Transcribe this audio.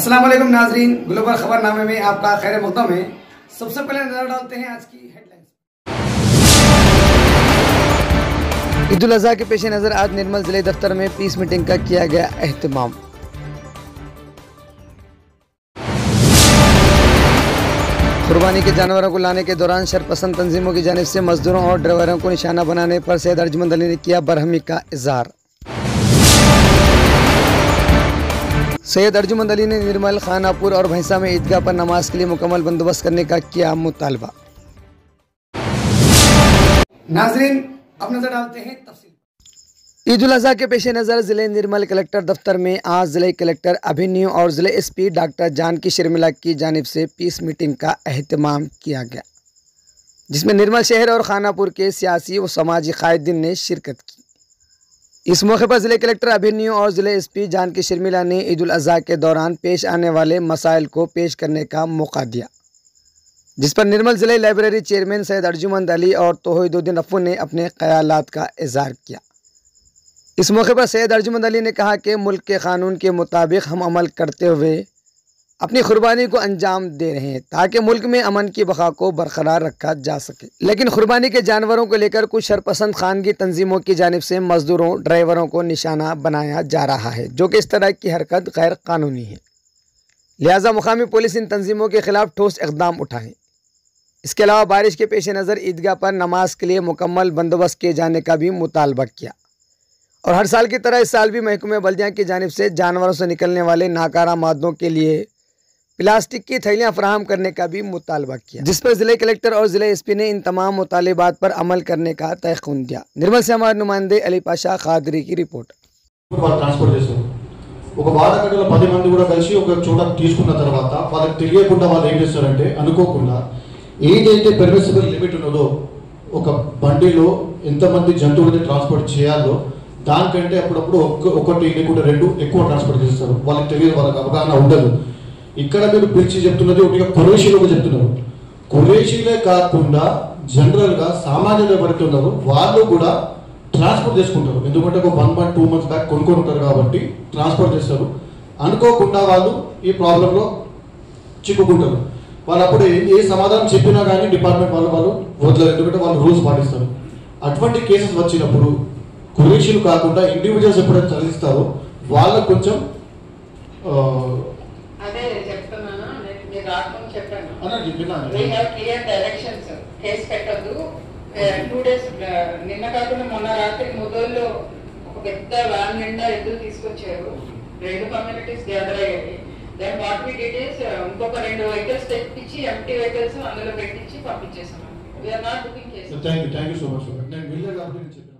अस्सलाम वालेकुम नाजरीन, ग्लोबल खबरनामे में आपका खैर मक़दम है। सबसे पहले नजर डालते हैं आज की हेडलाइंस। ईद उल अज़हा के पेश नज़र आज निर्मल जिले दफ्तर में पीस मीटिंग का किया गया एहतमाम। कुर्बानी के जानवरों को लाने के दौरान शरपसंद तंजीमों की जानिब से मजदूरों और ड्राइवरों को निशाना बनाने पर सैयद अर्जुमंद अली ने किया बरहमी का इज़हार। सैयद अर्जुमंद अली ने निर्मल, खानापुर और भैंसा में ईदगाह पर नमाज के लिए मुकम्मल बंदोबस्त करने का किया मुतालबा। नाज़रीन, अब नजर डालते हैं तफसील। ईद उल अज़हा के पेश नज़र जिले निर्मल कलेक्टर दफ्तर में आज जिले कलेक्टर अभिन्यू और जिले SP डॉक्टर जानकी शर्मिला की जानिब से पीस मीटिंग का एहतमाम किया गया, जिसमें निर्मल शहर और खानापुर के सियासी व समाजी कायदीन ने शिरकत की। इस मौके पर जिले कलेक्टर अभिन्यू और जिले SP जानकी शर्मिला ने ईद उल अज़हा के दौरान पेश आने वाले मसाइल को पेश करने का मौका दिया, जिस पर निर्मल जिले लाइब्रेरी चेयरमैन सैयद अर्जुमंद अली और तौहीदुद्दीन अफ़ू ने अपने ख्यालात का इज़हार किया। इस मौके पर सैयद अर्जुमंद अली ने कहा कि मुल्क के कानून के मुताबिक हम अमल करते हुए अपनी कुर्बानी को अंजाम दे रहे हैं ताकि मुल्क में अमन की बका को बरकरार रखा जा सके, लेकिन कुर्बानी के जानवरों को लेकर कुछ शरपसंद खानगी तंजीमों की जानिब से मजदूरों, ड्राइवरों को निशाना बनाया जा रहा है, जो कि इस तरह की हरकत गैर कानूनी है। लिहाजा मुकामी पुलिस इन तंजीमों के खिलाफ ठोस इक़दाम उठाएँ। इसके अलावा बारिश के पेश नज़र ईदगाह पर नमाज के लिए मुकम्मल बंदोबस्त किए जाने का भी मुतालबा किया और हर साल की तरह इस साल भी महकमे बल्दिया की जानिब से जानवरों से निकलने वाले नाकारा मादों के लिए प्लास्टिक की थैलियां फराहम करने का भी मुतालबा किया, जिस पर जिले कलेक्टर और जिले SP ने इन तमाम मुतालिबात पर अमल करने का तयक़ुन दिया। निर्मल से हमारे नुमाइंदे अली पाशा खादरी की रिपोर्ट। ఒక బాధకట్టలో 10 మంది కూడా కలిసి ఒక చోట తీసుకున్న తర్వాత వాళ్ళకి తెలియకుండా వాళ్ళు ఏం చేస్తారంటే అనుకోకుండా ఏదైతే పర్మిసిబుల్ లిమిట్ ఉన్నదో ఒక బండిలో ఎంతమంది జంతువులని ట్రాన్స్పోర్ట్ చేయాలో దానికంటే అప్పుడప్పుడు ఒకటి లేకుంటే రెండు ఎక్కువ ట్రాన్స్పోర్ట్ చేస్తారు. వాళ్ళకి తెలియదు, వాళ్ళకి అవగాహన ఉండదు. ఇక్కడ మీరు పిలిచి చెప్తున్నది ఒకటిగా కురేషీలుగా చెప్తున్నారు. కురేషీలే కాకుండా జనరల్గా సామాన్యులు ఎవరైతే ఉన్నారో వాళ్ళు కూడా ట్రాన్స్పోర్ట్ చేసుకుంటారు. ఎందుకంటే ఒక 1 month 2 months బ్యాక్ కొనుక్కొని ఉంటారు కాబట్టి ట్రాన్స్పోర్ట్ చేస్తారు. అనుకోకుండా వాళ్ళు ఈ ప్రాబ్లంలో చిక్కుకుంటారు. వాళ్ళు అప్పుడు ఏ సమాధానం చెప్పినా కానీ డిపార్ట్మెంట్ వాళ్ళు వదలరు, ఎందుకంటే వాళ్ళు రూల్స్ పాటిస్తారు. అటువంటి కేసెస్ వచ్చినప్పుడు కురేషీలు కాకుండా ఇండివిజువల్స్ ఎప్పుడైతే తరలిస్తారో వాళ్ళకు కొంచెం అదే చెప్తున్నాను, నేను రాకముందు చెప్పాను. We have clear directions. Case పెట్టద్దు. 2 days నిన్న కాకుండా మొన్న రాత్రి ముదోల్లో ఒక పెద్ద వ్యాన్ నిండా ఎద్దులు తీసుకొచ్చారు. 2 కమ్యూనిటీస్ గ్యాదర్ అయ్యాయి. Then what we did is ఇంకొక 2 వెహికల్స్ తెప్పించి ఎంటీ వెహికల్స్ అందులో పెట్టించి పంపించేసాం. We are not doing cases. Thank you so much. నేను విలేజ్ అప్డేట్ చెప్పాను.